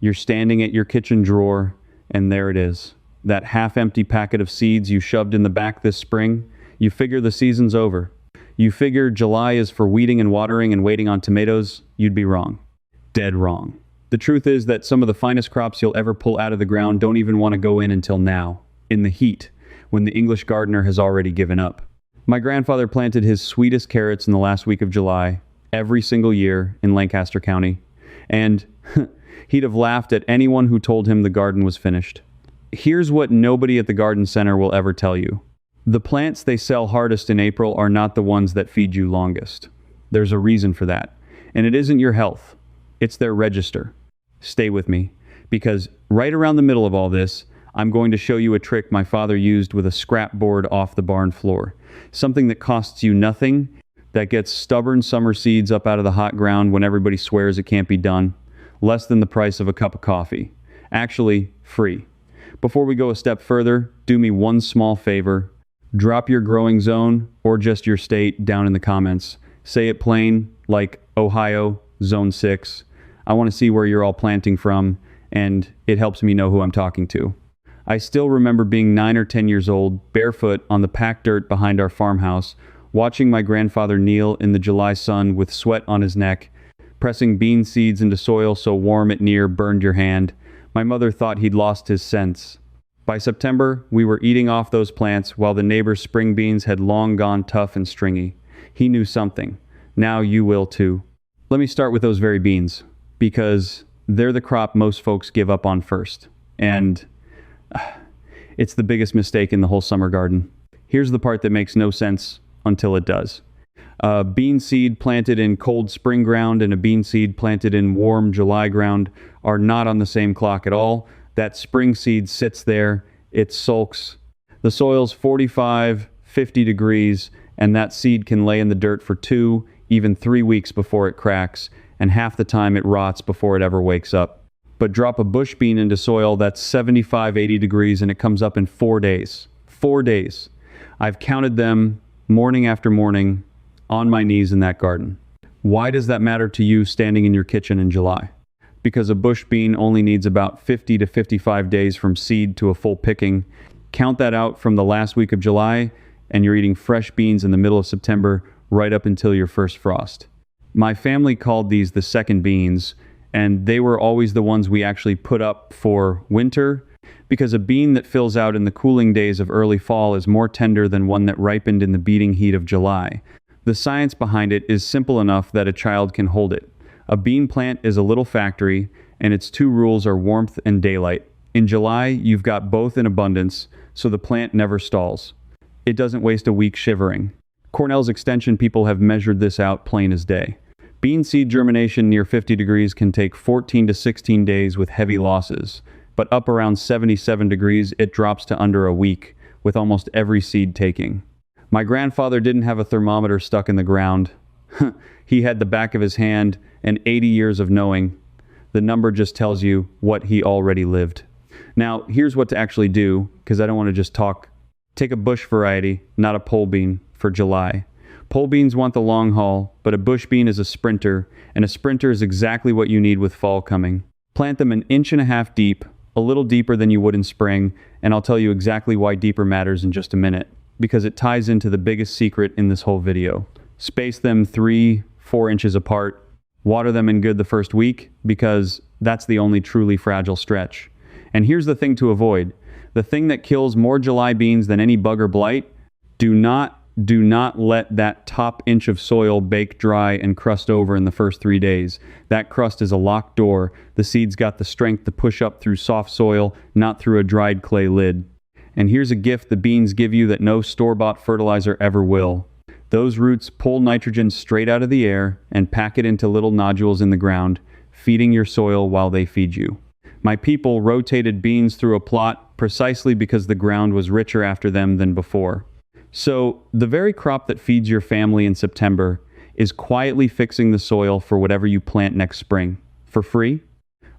You're standing at your kitchen drawer, and there it is. That half-empty packet of seeds you shoved in the back this spring. You figure the season's over. You figure July is for weeding and watering and waiting on tomatoes. You'd be wrong. Dead wrong. The truth is that some of the finest crops you'll ever pull out of the ground don't even want to go in until now, in the heat, when the English gardener has already given up. My grandfather planted his sweetest carrots in the last week of July, every single year in Lancaster County, and he'd have laughed at anyone who told him the garden was finished. Here's what nobody at the garden center will ever tell you. The plants they sell hardest in April are not the ones that feed you longest. There's a reason for that, and it isn't your health. It's their register. Stay with me, because right around the middle of all this, I'm going to show you a trick my father used with a scrap board off the barn floor. Something that costs you nothing, that gets stubborn summer seeds up out of the hot ground when everybody swears it can't be done. Less than the price of a cup of coffee. Actually, free. Before we go a step further, do me one small favor. Drop your growing zone, or just your state, down in the comments. Say it plain, like Ohio, Zone 6. I want to see where you're all planting from, and it helps me know who I'm talking to. I still remember being 9 or 10 years old, barefoot on the packed dirt behind our farmhouse, watching my grandfather kneel in the July sun with sweat on his neck, pressing bean seeds into soil so warm it near burned your hand. My mother thought he'd lost his sense. By September, we were eating off those plants while the neighbor's spring beans had long gone tough and stringy. He knew something. Now you will too. Let me start with those very beans, because they're the crop most folks give up on first. And it's the biggest mistake in the whole summer garden. Here's the part that makes no sense until it does. A bean seed planted in cold spring ground and a bean seed planted in warm July ground are not on the same clock at all. That spring seed sits there, it sulks. The soil's 45, 50 degrees, and that seed can lay in the dirt for 2, even 3 weeks before it cracks, and half the time it rots before it ever wakes up. But drop a bush bean into soil that's 75, 80 degrees and it comes up in 4 days. 4 days. I've counted them morning after morning on my knees in that garden. Why does that matter to you standing in your kitchen in July? Because a bush bean only needs about 50 to 55 days from seed to a full picking. Count that out from the last week of July, and you're eating fresh beans in the middle of September right up until your first frost. My family called these the second beans, and they were always the ones we actually put up for winter, because a bean that fills out in the cooling days of early fall is more tender than one that ripened in the beating heat of July. The science behind it is simple enough that a child can hold it. A bean plant is a little factory, and its 2 rules are warmth and daylight. In July, you've got both in abundance, so the plant never stalls. It doesn't waste a week shivering. Cornell's extension people have measured this out plain as day. Bean seed germination near 50 degrees can take 14 to 16 days with heavy losses, but up around 77 degrees, it drops to under a week, with almost every seed taking. My grandfather didn't have a thermometer stuck in the ground. He had the back of his hand and 80 years of knowing. The number just tells you what he already lived. Now, here's what to actually do, because I don't want to just talk. Take a bush variety, not a pole bean, for July. Pole beans want the long haul, but a bush bean is a sprinter, and a sprinter is exactly what you need with fall coming. Plant them 1.5 inches deep, a little deeper than you would in spring, and I'll tell you exactly why deeper matters in just a minute, because it ties into the biggest secret in this whole video. Space them 3-4 inches apart. Water them in good the first week, because that's the only truly fragile stretch. And here's the thing to avoid. The thing that kills more July beans than any bug or blight: do not let that top inch of soil bake dry and crust over in the first 3 days. That crust is a locked door. The seed's got the strength to push up through soft soil, not through a dried clay lid. And here's a gift the beans give you that no store-bought fertilizer ever will. Those roots pull nitrogen straight out of the air and pack it into little nodules in the ground, feeding your soil while they feed you. My people rotated beans through a plot precisely because the ground was richer after them than before. So, the very crop that feeds your family in September is quietly fixing the soil for whatever you plant next spring, for free,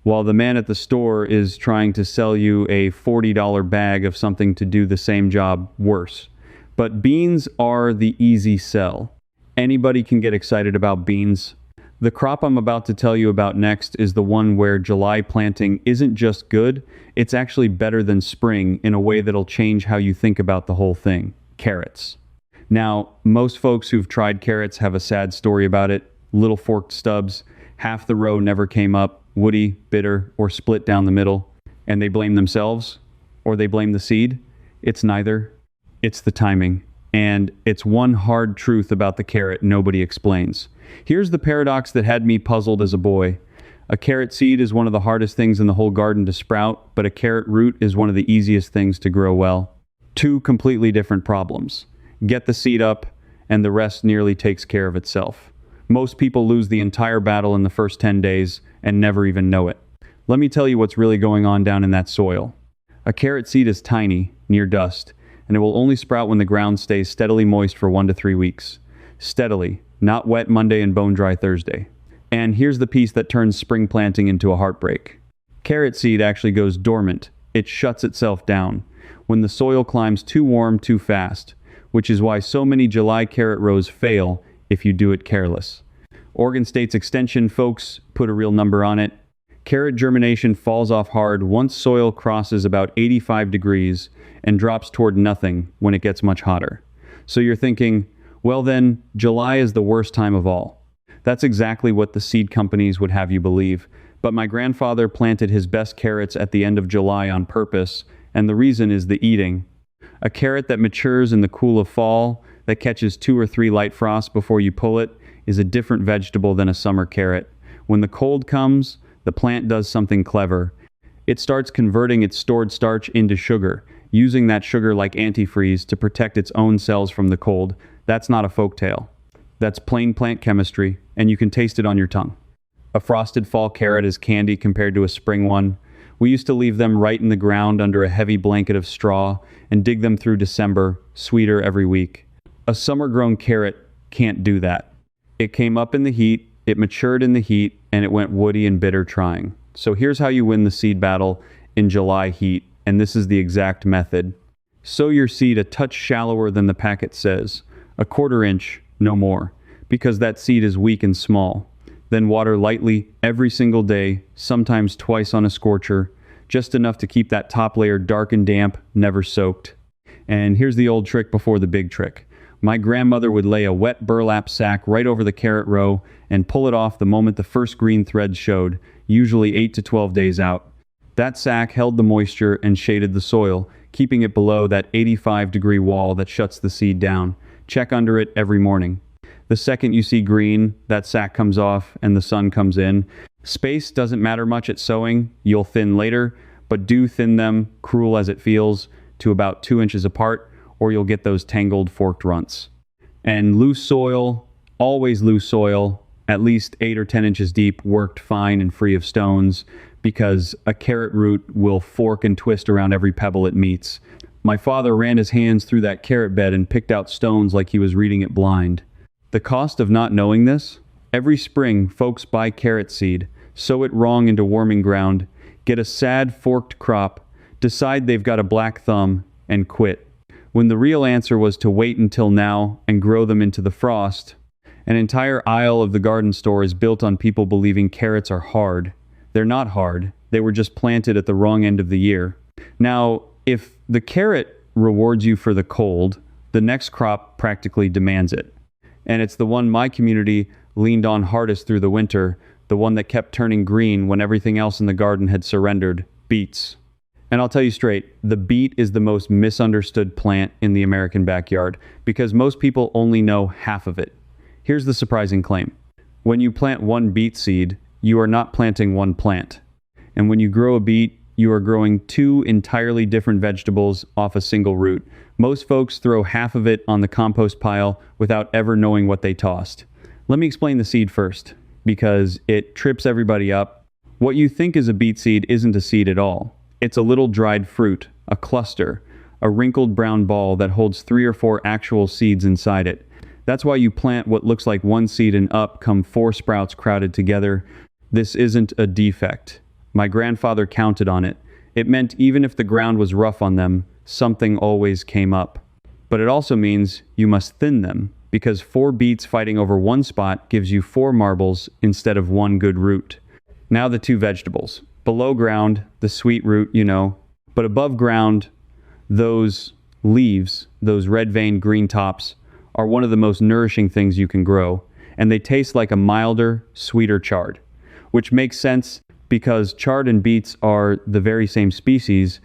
while the man at the store is trying to sell you a $40 bag of something to do the same job worse. But beans are the easy sell. Anybody can get excited about beans. The crop I'm about to tell you about next is the one where July planting isn't just good, it's actually better than spring in a way that'll change how you think about the whole thing. Carrots. Now, most folks who've tried carrots have a sad story about it. Little forked stubs, half the row never came up, woody, bitter, or split down the middle. And they blame themselves? Or they blame the seed? It's neither. It's the timing. And it's one hard truth about the carrot nobody explains. Here's the paradox that had me puzzled as a boy. A carrot seed is one of the hardest things in the whole garden to sprout, but a carrot root is one of the easiest things to grow well. Two completely different problems. Get the seed up, and the rest nearly takes care of itself. Most people lose the entire battle in the first 10 days and never even know it. Let me tell you what's really going on down in that soil. A carrot seed is tiny, near dust, and it will only sprout when the ground stays steadily moist for 1 to 3 weeks. Steadily, not wet Monday and bone dry Thursday. And here's the piece that turns spring planting into a heartbreak. Carrot seed actually goes dormant. It shuts itself down when the soil climbs too warm too fast, which is why so many July carrot rows fail if you do it careless. Oregon State's extension folks put a real number on it. Carrot germination falls off hard once soil crosses about 85 degrees and drops toward nothing when it gets much hotter. So you're thinking, well then, July is the worst time of all. That's exactly what the seed companies would have you believe. But my grandfather planted his best carrots at the end of July on purpose, and the reason is the eating. A carrot that matures in the cool of fall, that catches 2 or 3 light frosts before you pull it, is a different vegetable than a summer carrot. When the cold comes, the plant does something clever. It starts converting its stored starch into sugar, using that sugar like antifreeze to protect its own cells from the cold. That's not a folktale. That's plain plant chemistry, and you can taste it on your tongue. A frosted fall carrot is candy compared to a spring one. We used to leave them right in the ground under a heavy blanket of straw and dig them through December, sweeter every week. A summer-grown carrot can't do that. It came up in the heat, it matured in the heat, and it went woody and bitter trying. So here's how you win the seed battle in July heat, and this is the exact method. Sow your seed a touch shallower than the packet says, 1/4 inch, no more, because that seed is weak and small. Then water lightly every single day, sometimes twice on a scorcher, just enough to keep that top layer dark and damp, never soaked. And here's the old trick before the big trick. My grandmother would lay a wet burlap sack right over the carrot row and pull it off the moment the first green thread showed, usually 8 to 12 days out. That sack held the moisture and shaded the soil, keeping it below that 85-degree wall that shuts the seed down. Check under it every morning. The second you see green, that sack comes off and the sun comes in. Space doesn't matter much at sowing. You'll thin later, but do thin them, cruel as it feels, to about 2 inches apart, or you'll get those tangled forked runts. And loose soil, always loose soil, at least 8 or 10 inches deep, worked fine and free of stones, because a carrot root will fork and twist around every pebble it meets. My father ran his hands through that carrot bed and picked out stones like he was reading it blind. The cost of not knowing this? Every spring, folks buy carrot seed, sow it wrong into warming ground, get a sad forked crop, decide they've got a black thumb, and quit. When the real answer was to wait until now and grow them into the frost. An entire aisle of the garden store is built on people believing carrots are hard. They're not hard. They were just planted at the wrong end of the year. Now, if the carrot rewards you for the cold, the next crop practically demands it. And it's the one my community leaned on hardest through the winter, the one that kept turning green when everything else in the garden had surrendered: beets. And I'll tell you straight, the beet is the most misunderstood plant in the American backyard because most people only know half of it. Here's the surprising claim. When you plant one beet seed, you are not planting one plant. And when you grow a beet, you are growing 2 entirely different vegetables off a single root. Most folks throw half of it on the compost pile without ever knowing what they tossed. Let me explain the seed first, because it trips everybody up. What you think is a beet seed isn't a seed at all. It's a little dried fruit, a cluster, a wrinkled brown ball that holds 3 or 4 actual seeds inside it. That's why you plant what looks like one seed and up come 4 sprouts crowded together. This isn't a defect. My grandfather counted on it. It meant even if the ground was rough on them, something always came up. But it also means you must thin them, because 4 beets fighting over one spot gives you 4 marbles instead of 1 good root. Now the 2 vegetables. Below ground, the sweet root, but above ground, those leaves, those red-veined green tops, are one of the most nourishing things you can grow, and they taste like a milder, sweeter chard, which makes sense because chard and beets are the very same species,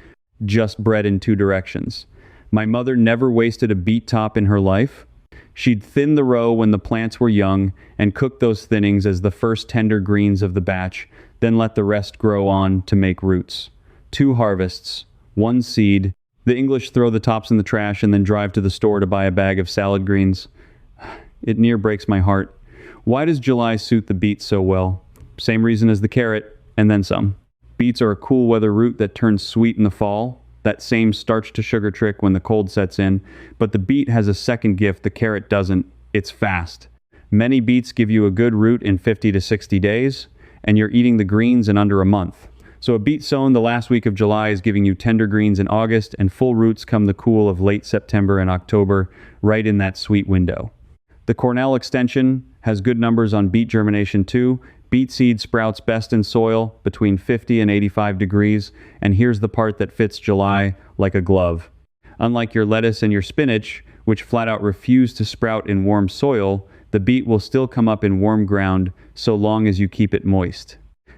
just bred in 2 directions. My mother never wasted a beet top in her life. She'd thin the row when the plants were young and cook those thinnings as the first tender greens of the batch, then let the rest grow on to make roots. 2 harvests, 1 seed. The English throw the tops in the trash and then drive to the store to buy a bag of salad greens. It near breaks my heart. Why does July suit the beet so well? Same reason as the carrot, and then some. Beets are a cool weather root that turns sweet in the fall, that same starch to sugar trick when the cold sets in, but the beet has a second gift the carrot doesn't. It's fast. Many beets give you a good root in 50 to 60 days, and you're eating the greens in under a month. So a beet sown the last week of July is giving you tender greens in August, and full roots come the cool of late September and October, right in that sweet window. The Cornell extension has good numbers on beet germination too. Beet seed sprouts best in soil between 50 and 85 degrees, and here's the part that fits July like a glove. Unlike your lettuce and your spinach, which flat out refuse to sprout in warm soil, the beet will still come up in warm ground so long as you keep it moist.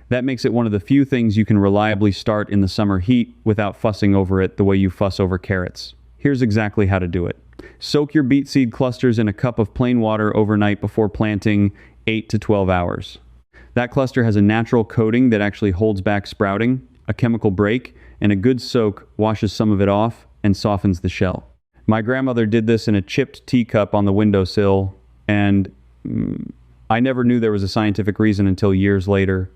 That makes it one of the few things you can reliably start in the summer heat without fussing over it the way you fuss over carrots. Here's exactly how to do it. Soak your beet seed clusters in a cup of plain water overnight before planting 8 to 12 hours. That cluster has a natural coating that actually holds back sprouting, a chemical break, and a good soak washes some of it off and softens the shell. My grandmother did this in a chipped teacup on the windowsill, and I never knew there was a scientific reason until years later.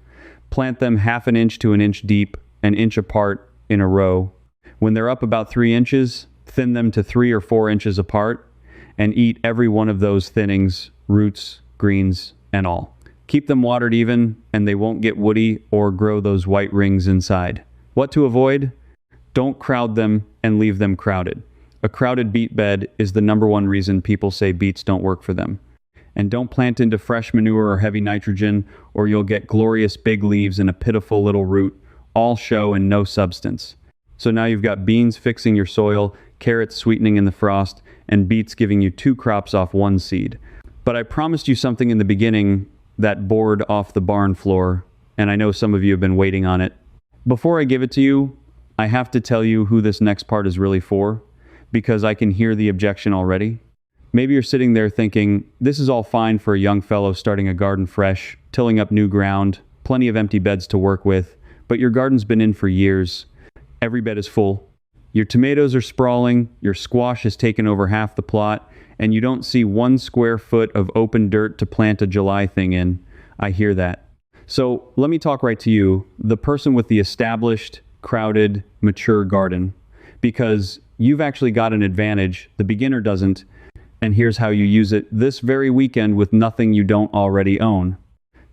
Plant them 1/2 inch to 1 inch deep, 1 inch apart in a row. When they're up about 3 inches, thin them to 3 or 4 inches apart, and eat every one of those thinnings, roots, greens, and all. Keep them watered even, and they won't get woody or grow those white rings inside. What to avoid? Don't crowd them and leave them crowded. A crowded beet bed is the #1 reason people say beets don't work for them. And don't plant into fresh manure or heavy nitrogen, or you'll get glorious big leaves and a pitiful little root, all show and no substance. So now you've got beans fixing your soil, carrots sweetening in the frost, and beets giving you 2 crops off 1 seed. But I promised you something in the beginning that board off the barn floor, and I know some of you have been waiting on it. Before I give it to you, I have to tell you who this next part is really for, because I can hear the objection already. Maybe you're sitting there thinking, this is all fine for a young fellow starting a garden fresh, tilling up new ground, plenty of empty beds to work with, but your garden's been in for years. Every bed is full. Your tomatoes are sprawling, your squash has taken over half the plot, and you don't see 1 square foot of open dirt to plant a July thing in. I hear that. So let me talk right to you, the person with the established, crowded, mature garden, because you've actually got an advantage the beginner doesn't, and here's how you use it this very weekend with nothing you don't already own.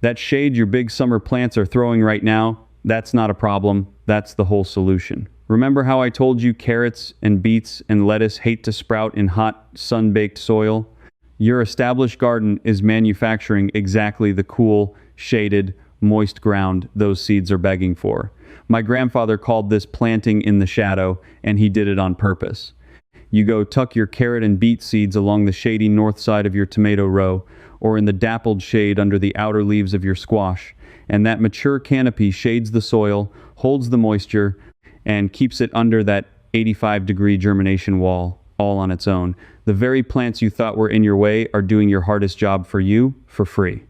That shade your big summer plants are throwing right now, that's not a problem, that's the whole solution. Remember how I told you carrots and beets and lettuce hate to sprout in hot, sun-baked soil? Your established garden is manufacturing exactly the cool, shaded, moist ground those seeds are begging for. My grandfather called this planting in the shadow, and he did it on purpose. You go tuck your carrot and beet seeds along the shady north side of your tomato row, or in the dappled shade under the outer leaves of your squash, and that mature canopy shades the soil, holds the moisture, and keeps it under that 85-degree germination wall, all on its own. The very plants you thought were in your way are doing your hardest job for you, for free.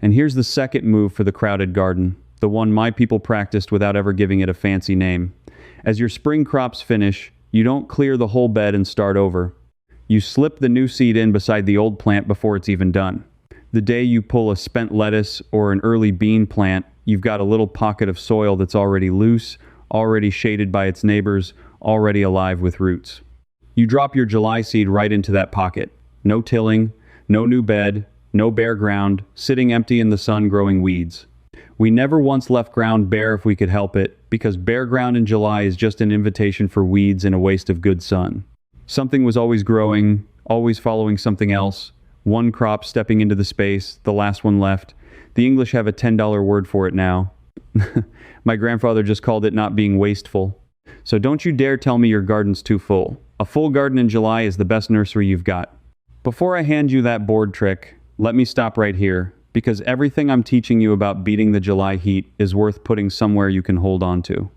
And here's the second move for the crowded garden, the one my people practiced without ever giving it a fancy name. As your spring crops finish, you don't clear the whole bed and start over. You slip the new seed in beside the old plant before it's even done. The day you pull a spent lettuce or an early bean plant, you've got a little pocket of soil that's already loose, already shaded by its neighbors, already alive with roots. You drop your July seed right into that pocket. No tilling, no new bed, no bare ground, sitting empty in the sun growing weeds. We never once left ground bare if we could help it, because bare ground in July is just an invitation for weeds and a waste of good sun. Something was always growing, always following something else, One crop stepping into the space, the last one left. The English have a $10 word for it now. My grandfather just called it not being wasteful. So don't you dare tell me your garden's too full. A full garden in July is the best nursery you've got. Before I hand you that board trick, let me stop right here, because everything I'm teaching you about beating the July heat is worth putting somewhere you can hold on to.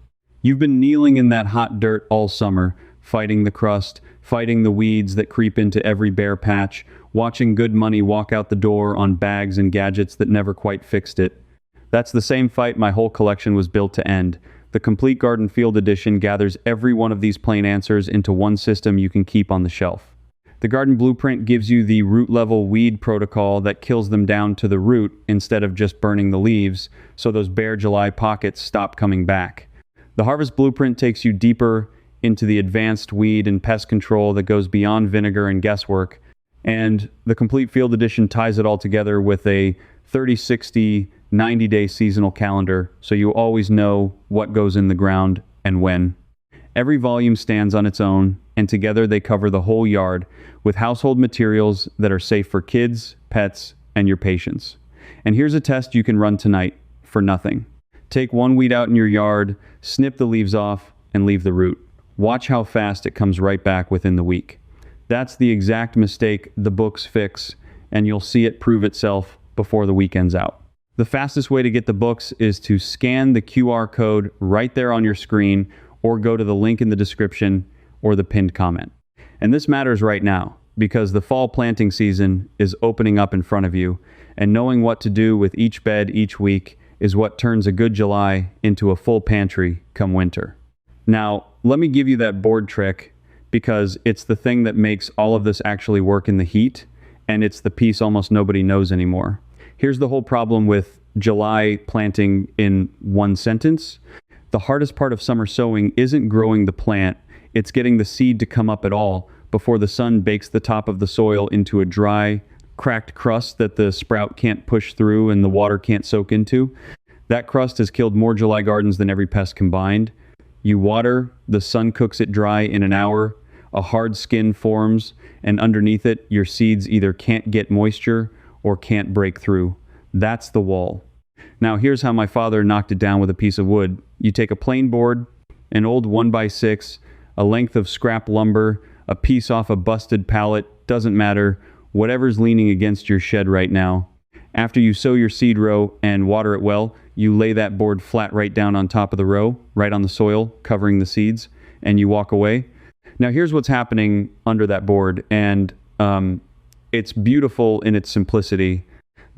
You've been kneeling in that hot dirt all summer, fighting the crust, fighting the weeds that creep into every bare patch, watching good money walk out the door on bags and gadgets that never quite fixed it. That's the same fight my whole collection was built to end. The Complete Garden Field Edition gathers every one of these plain answers into one system you can keep on the shelf. The Garden Blueprint gives you the root-level weed protocol that kills them down to the root instead of just burning the leaves, so those bare July pockets stop coming back. The Harvest Blueprint takes you deeper into the advanced weed and pest control that goes beyond vinegar and guesswork, and the Complete Field Edition ties it all together with a 30, 60, 90-day seasonal calendar, so you always know what goes in the ground and when. Every volume stands on its own, and together they cover the whole yard with household materials that are safe for kids, pets, and your patients. And here's a test you can run tonight for nothing. Take one weed out in your yard, snip the leaves off, and leave the root. Watch how fast it comes right back within the week. That's the exact mistake the books fix, and you'll see it prove itself before the weekend's out. The fastest way to get the books is to scan the QR code right there on your screen, or go to the link in the description or the pinned comment. And this matters right now, because the fall planting season is opening up in front of you, and knowing what to do with each bed each week is what turns a good July into a full pantry come winter. Now, let me give you that board trick, because it's the thing that makes all of this actually work in the heat, and it's the piece almost nobody knows anymore. Here's the whole problem with July planting in one sentence. The hardest part of summer sowing isn't growing the plant, it's getting the seed to come up at all before the sun bakes the top of the soil into a dry, cracked crust that the sprout can't push through and the water can't soak into. That crust has killed more July gardens than every pest combined. You water, the sun cooks it dry in an hour, a hard skin forms, and underneath it, your seeds either can't get moisture or can't break through. That's the wall. Now here's how my father knocked it down with a piece of wood. You take a plain board, an old 1x6, a length of scrap lumber, a piece off a busted pallet, doesn't matter, whatever's leaning against your shed right now. After you sow your seed row and water it well, you lay that board flat right down on top of the row, right on the soil, covering the seeds, and you walk away. Now here's what's happening under that board, and it's beautiful in its simplicity.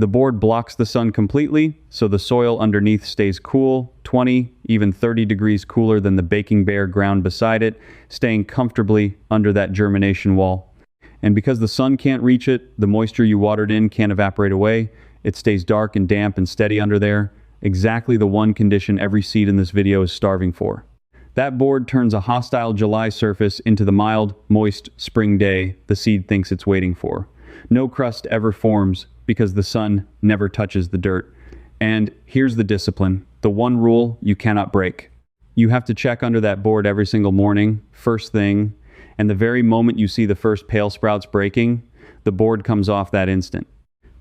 The board blocks the sun completely, so the soil underneath stays cool, 20, even 30 degrees cooler than the baking bare ground beside it, staying comfortably under that germination wall. And because the sun can't reach it, the moisture you watered in can't evaporate away, it stays dark and damp and steady under there, exactly the one condition every seed in this video is starving for. That board turns a hostile July surface into the mild, moist spring day the seed thinks it's waiting for. No crust ever forms because the sun never touches the dirt. And here's the discipline, the one rule you cannot break. You have to check under that board every single morning, first thing, and the very moment you see the first pale sprouts breaking, the board comes off that instant.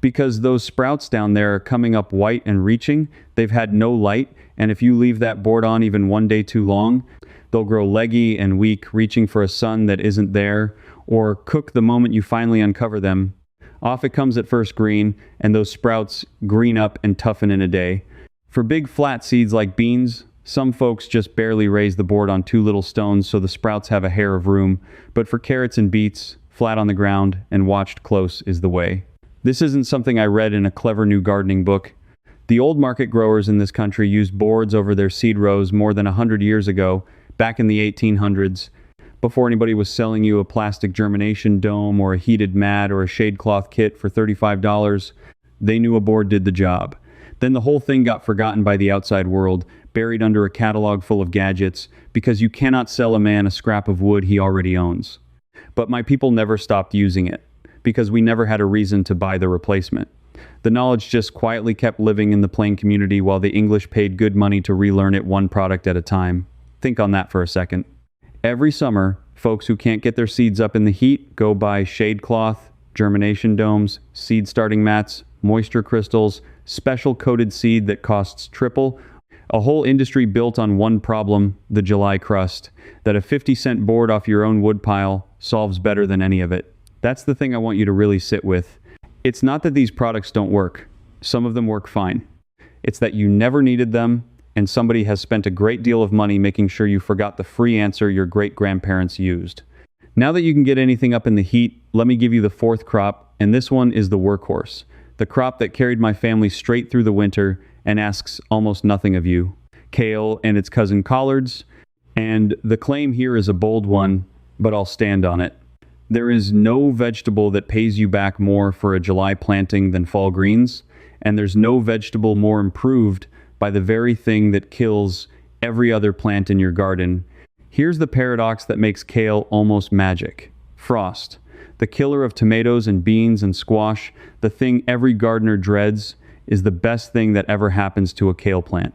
Because those sprouts down there are coming up white and reaching, they've had no light, and if you leave that board on even one day too long, they'll grow leggy and weak, reaching for a sun that isn't there, or cook the moment you finally uncover them. Off it comes at first green, and those sprouts green up and toughen in a day. For big flat seeds like beans, some folks just barely raise the board on two little stones so the sprouts have a hair of room, but for carrots and beets, flat on the ground and watched close is the way. This isn't something I read in a clever new gardening book. The old market growers in this country used boards over their seed rows more than 100 years ago, back in the 1800s, before anybody was selling you a plastic germination dome or a heated mat or a shade cloth kit for $35. They knew a board did the job. Then the whole thing got forgotten by the outside world, buried under a catalog full of gadgets, because you cannot sell a man a scrap of wood he already owns. But my people never stopped using it, because we never had a reason to buy the replacement. The knowledge just quietly kept living in the plain community while the English paid good money to relearn it one product at a time. Think on that for a second. Every summer, folks who can't get their seeds up in the heat go buy shade cloth, germination domes, seed starting mats, moisture crystals, special coated seed that costs triple. A whole industry built on one problem, the July crust, that a 50-cent board off your own woodpile solves better than any of it. That's the thing I want you to really sit with. It's not that these products don't work. Some of them work fine. It's that you never needed them, and somebody has spent a great deal of money making sure you forgot the free answer your great-grandparents used. Now that you can get anything up in the heat, let me give you the fourth crop, and this one is the workhorse. The crop that carried my family straight through the winter and asks almost nothing of you. Kale and its cousin collards, and the claim here is a bold one, but I'll stand on it. There is no vegetable that pays you back more for a July planting than fall greens, and there's no vegetable more improved by the very thing that kills every other plant in your garden. Here's the paradox that makes kale almost magic. Frost, the killer of tomatoes and beans and squash, the thing every gardener dreads, is the best thing that ever happens to a kale plant.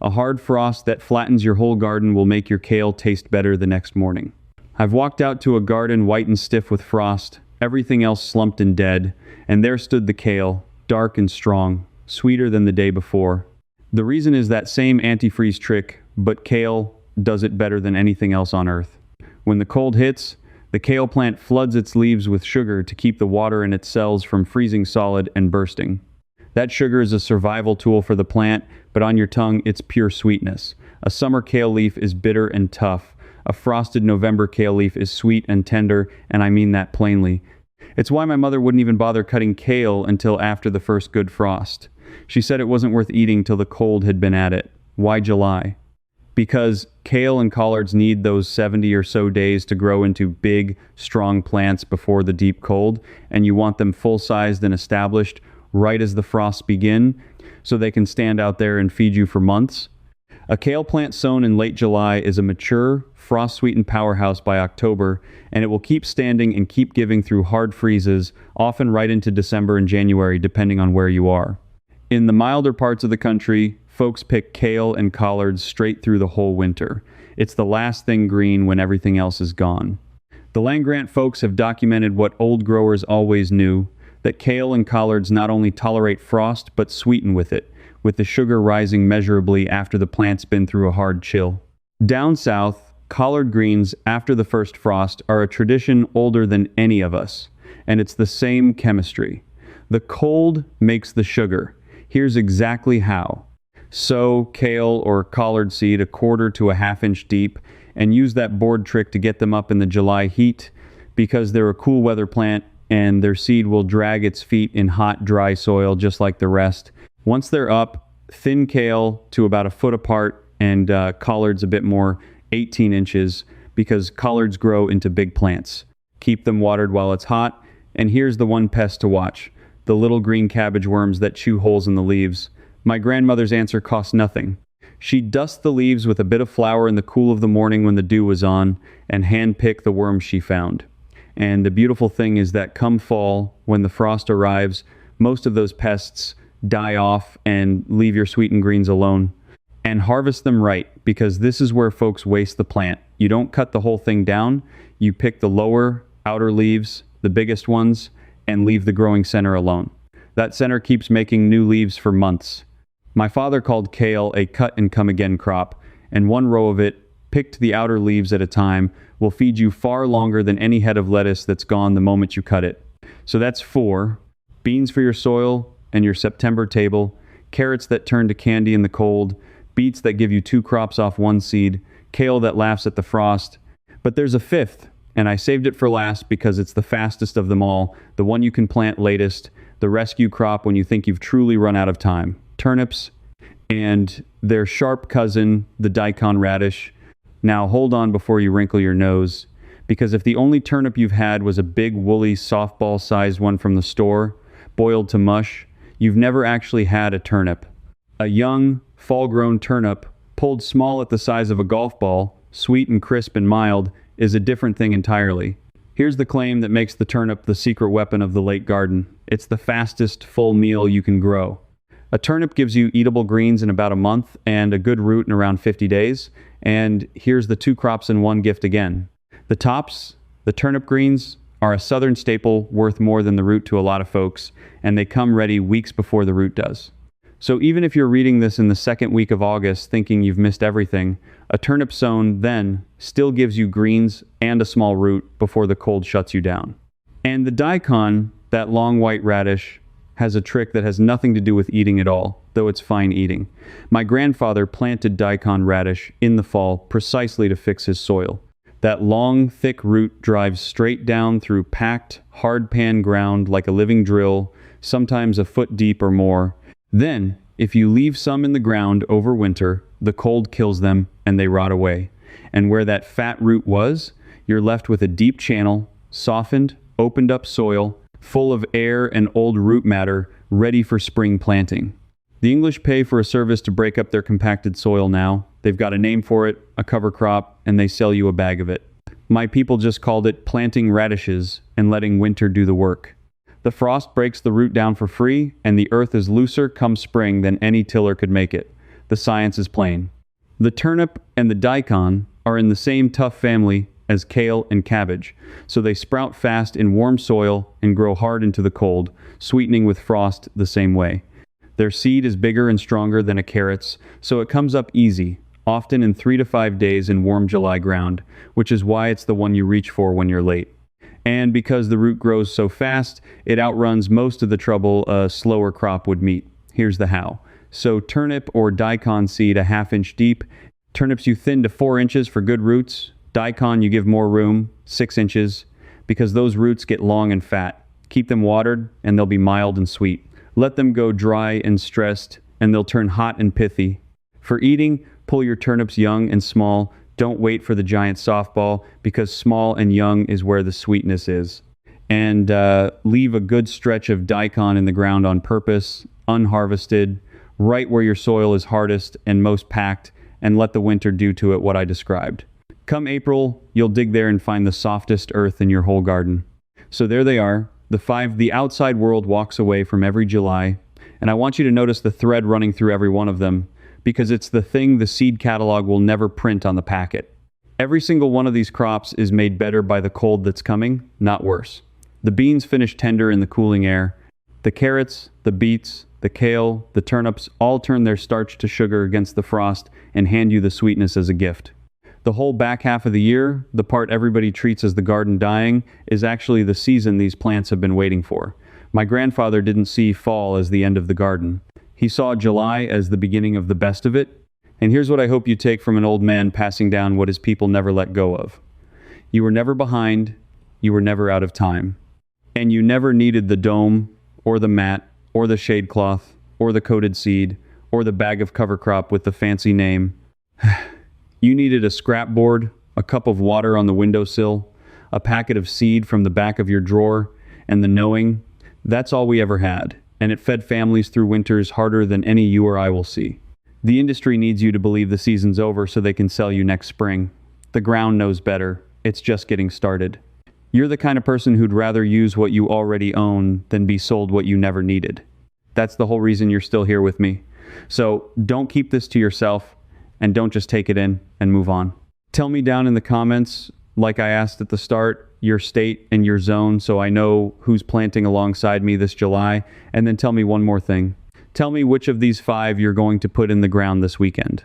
A hard frost that flattens your whole garden will make your kale taste better the next morning. I've walked out to a garden white and stiff with frost, everything else slumped and dead, and there stood the kale, dark and strong, sweeter than the day before. The reason is that same antifreeze trick, but kale does it better than anything else on earth. When the cold hits, the kale plant floods its leaves with sugar to keep the water in its cells from freezing solid and bursting. That sugar is a survival tool for the plant, but on your tongue, it's pure sweetness. A summer kale leaf is bitter and tough. A frosted November kale leaf is sweet and tender, and I mean that plainly. It's why my mother wouldn't even bother cutting kale until after the first good frost. She said it wasn't worth eating till the cold had been at it. Why July? Because kale and collards need those 70 or so days to grow into big, strong plants before the deep cold, and you want them full-sized and established right as the frosts begin, so they can stand out there and feed you for months. A kale plant sown in late July is a mature, frost-sweetened powerhouse by October, and it will keep standing and keep giving through hard freezes, often right into December and January, depending on where you are. In the milder parts of the country, folks pick kale and collards straight through the whole winter. It's the last thing green when everything else is gone. The land-grant folks have documented what old growers always knew, that kale and collards not only tolerate frost, but sweeten with it, with the sugar rising measurably after the plant's been through a hard chill. Down south, collard greens after the first frost are a tradition older than any of us, and it's the same chemistry. The cold makes the sugar. Here's exactly how. Sow kale or collard seed 1/4 to a 1/2 inch deep, and use that board trick to get them up in the July heat, because they're a cool weather plant and their seed will drag its feet in hot, dry soil just like the rest. Once they're up, thin kale to about 1 foot apart and collards a bit more, 18 inches, because collards grow into big plants. Keep them watered while it's hot, and here's the one pest to watch, the little green cabbage worms that chew holes in the leaves. My grandmother's answer cost nothing. She'd dust the leaves with a bit of flour in the cool of the morning when the dew was on, and hand-pick the worms she found. And the beautiful thing is that come fall, when the frost arrives, most of those pests die off and leave your sweetened greens alone. And harvest them right, because this is where folks waste the plant. You don't cut the whole thing down, you pick the lower, outer leaves, the biggest ones, and leave the growing center alone. That center keeps making new leaves for months. My father called kale a cut-and-come-again crop, and one row of it, picked the outer leaves at a time, will feed you far longer than any head of lettuce that's gone the moment you cut it. So that's 4. Beans for your soil and your September table, carrots that turn to candy in the cold, beets that give you 2 crops off 1 seed, kale that laughs at the frost. But there's a 5th, and I saved it for last because it's the fastest of them all, the one you can plant latest, the rescue crop when you think you've truly run out of time. Turnips and their sharp cousin, the daikon radish. Now hold on before you wrinkle your nose, because if the only turnip you've had was a big woolly softball-sized one from the store, boiled to mush, you've never actually had a turnip. A young, fall-grown turnip, pulled small at the size of a golf ball, sweet and crisp and mild, is a different thing entirely. Here's the claim that makes the turnip the secret weapon of the late garden. It's the fastest full meal you can grow. A turnip gives you eatable greens in about a month and a good root in around 50 days. And here's the 2 crops in 1 gift again. The tops, the turnip greens, are a southern staple worth more than the root to a lot of folks, and they come ready weeks before the root does. So even if you're reading this in the second week of August thinking you've missed everything, a turnip sown then still gives you greens and a small root before the cold shuts you down. And the daikon, that long white radish, has a trick that has nothing to do with eating at all, though it's fine eating. My grandfather planted daikon radish in the fall precisely to fix his soil. That long, thick root drives straight down through packed, hard pan ground like a living drill, sometimes a foot deep or more. Then, if you leave some in the ground over winter, the cold kills them and they rot away. And where that fat root was, you're left with a deep channel, softened, opened up soil, full of air and old root matter, ready for spring planting. The English pay for a service to break up their compacted soil now. They've got a name for it, a cover crop, and they sell you a bag of it. My people just called it planting radishes and letting winter do the work. The frost breaks the root down for free, and the earth is looser come spring than any tiller could make it. The science is plain. The turnip and the daikon are in the same tough family as kale and cabbage, so they sprout fast in warm soil and grow hard into the cold, sweetening with frost the same way. Their seed is bigger and stronger than a carrot's, so it comes up easy, often in 3 to 5 days in warm July ground, which is why it's the one you reach for when you're late. And because the root grows so fast, it outruns most of the trouble a slower crop would meet. Here's the how. Sow turnip or daikon seed a ½ inch deep. Turnips you thin to 4 inches for good roots. Daikon you give more room, 6 inches, because those roots get long and fat. Keep them watered and they'll be mild and sweet. Let them go dry and stressed and they'll turn hot and pithy. For eating, pull your turnips young and small. Don't wait for the giant softball, because small and young is where the sweetness is. And leave a good stretch of daikon in the ground on purpose, unharvested, right where your soil is hardest and most packed, and let the winter do to it what I described. Come April, you'll dig there and find the softest earth in your whole garden. So there they are, the 5 the outside world walks away from every July, and I want you to notice the thread running through every one of them, because it's the thing the seed catalog will never print on the packet. Every single one of these crops is made better by the cold that's coming, not worse. The beans finish tender in the cooling air. The carrots, the beets, the kale, the turnips all turn their starch to sugar against the frost and hand you the sweetness as a gift. The whole back half of the year, the part everybody treats as the garden dying, is actually the season these plants have been waiting for. My grandfather didn't see fall as the end of the garden. He saw July as the beginning of the best of it. And here's what I hope you take from an old man passing down what his people never let go of. You were never behind, you were never out of time. And you never needed the dome, or the mat, or the shade cloth, or the coated seed, or the bag of cover crop with the fancy name. You needed a scrap board, a cup of water on the windowsill, a packet of seed from the back of your drawer, and the knowing. That's all we ever had, and it fed families through winters harder than any you or I will see. The industry needs you to believe the season's over so they can sell you next spring. The ground knows better. It's just getting started. You're the kind of person who'd rather use what you already own than be sold what you never needed. That's the whole reason you're still here with me. So don't keep this to yourself, and don't just take it in and move on. Tell me down in the comments, like I asked at the start, your state and your zone so I know who's planting alongside me this July, and then tell me one more thing. Tell me which of these 5 you're going to put in the ground this weekend.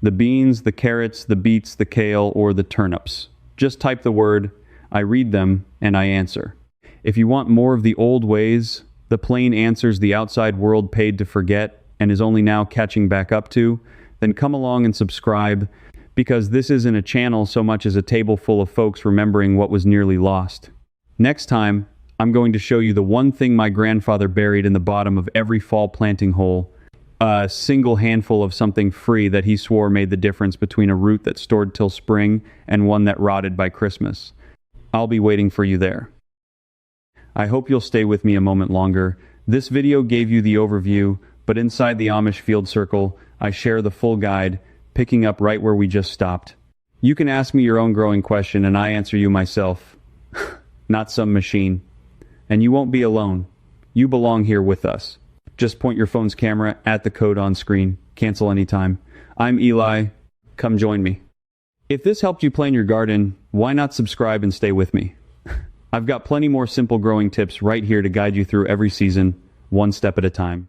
The beans, the carrots, the beets, the kale, or the turnips. Just type the word, I read them, and I answer. If you want more of the old ways, the plain answers the outside world paid to forget and is only now catching back up to, then come along and subscribe, because this isn't a channel so much as a table full of folks remembering what was nearly lost. Next time, I'm going to show you the one thing my grandfather buried in the bottom of every fall planting hole, a single handful of something free that he swore made the difference between a root that stored till spring and one that rotted by Christmas. I'll be waiting for you there. I hope you'll stay with me a moment longer. This video gave you the overview, but inside the Amish field circle, I share the full guide, picking up right where we just stopped. You can ask me your own growing question and I answer you myself, not some machine. And you won't be alone. You belong here with us. Just point your phone's camera at the code on screen. Cancel anytime. I'm Eli. Come join me. If this helped you plan your garden, why not subscribe and stay with me? I've got plenty more simple growing tips right here to guide you through every season, one step at a time.